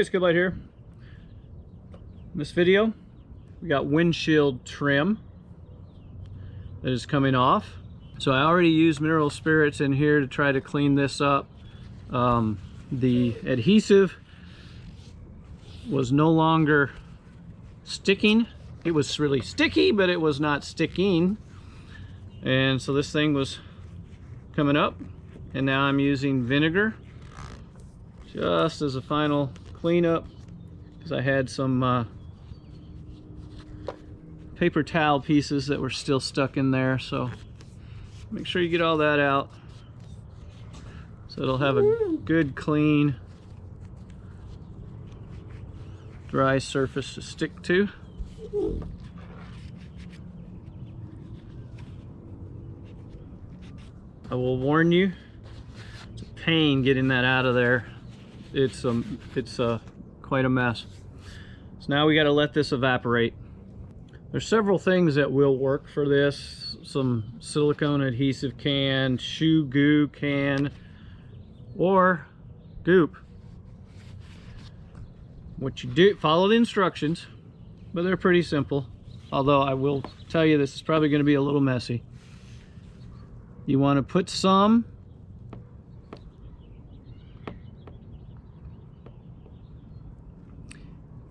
it's Good Light here. In this video, we got windshield trim that is coming off. So I already used mineral spirits in here to try to clean this up. The adhesive was no longer sticking. It was really sticky, but it was not sticking. And so this thing was coming up, and now I'm using vinegar just as a final cleanup because I had some paper towel pieces that were still stuck in there. So make sure you get all that out so it'll have a good clean dry surface to stick to. I will warn you, it's a pain getting that out of there. It's quite a mess. So now we got to let this evaporate. There's several things that will work for this. Some silicone adhesive can, shoe goo can, or Goop. What you do, follow the instructions, but they're pretty simple. Although I will tell you this is probably going to be a little messy. You want to put some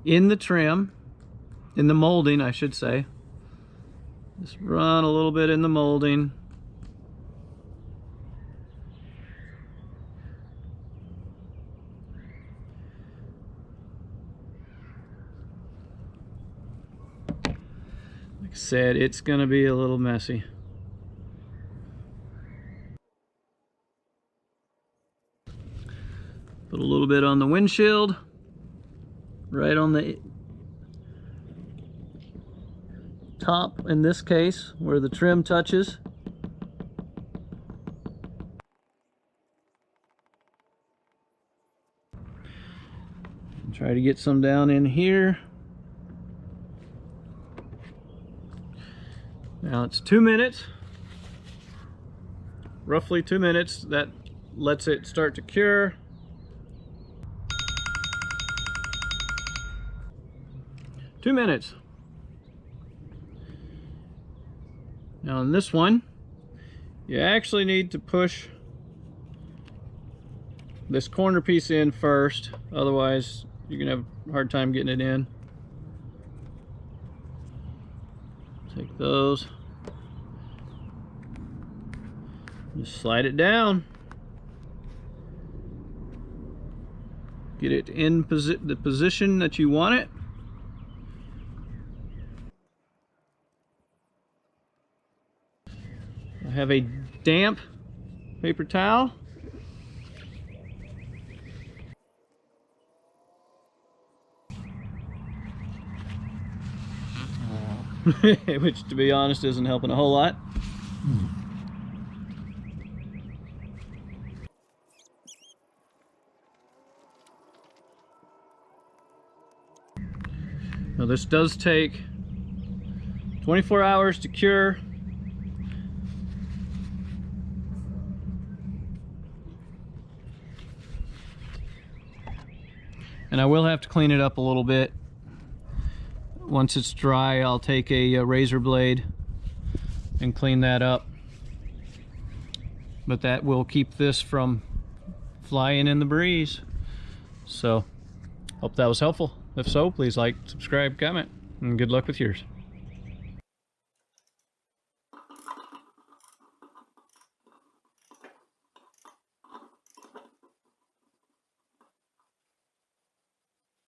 in the trim, in the molding I should say. Just run a little bit in the molding. Like I said, it's going to be a little messy. Put a little bit on the windshield, right on the top in this case where the trim touches. And try to get some down in here. Now it's 2 minutes, roughly 2 minutes. That lets it start to cure. Two minutes. Now on this one, you actually need to push this corner piece in first, otherwise you're gonna have a hard time getting it in. Take those, just slide it down, get it in the position that you want it. I have a damp paper towel. Which, to be honest, isn't helping a whole lot. Now this does take 24 hours to cure. And I will have to clean it up a little bit. Once it's dry, I'll take a razor blade and clean that up. But that will keep this from flying in the breeze. So, hope that was helpful. If so, please like, subscribe, comment, and good luck with yours.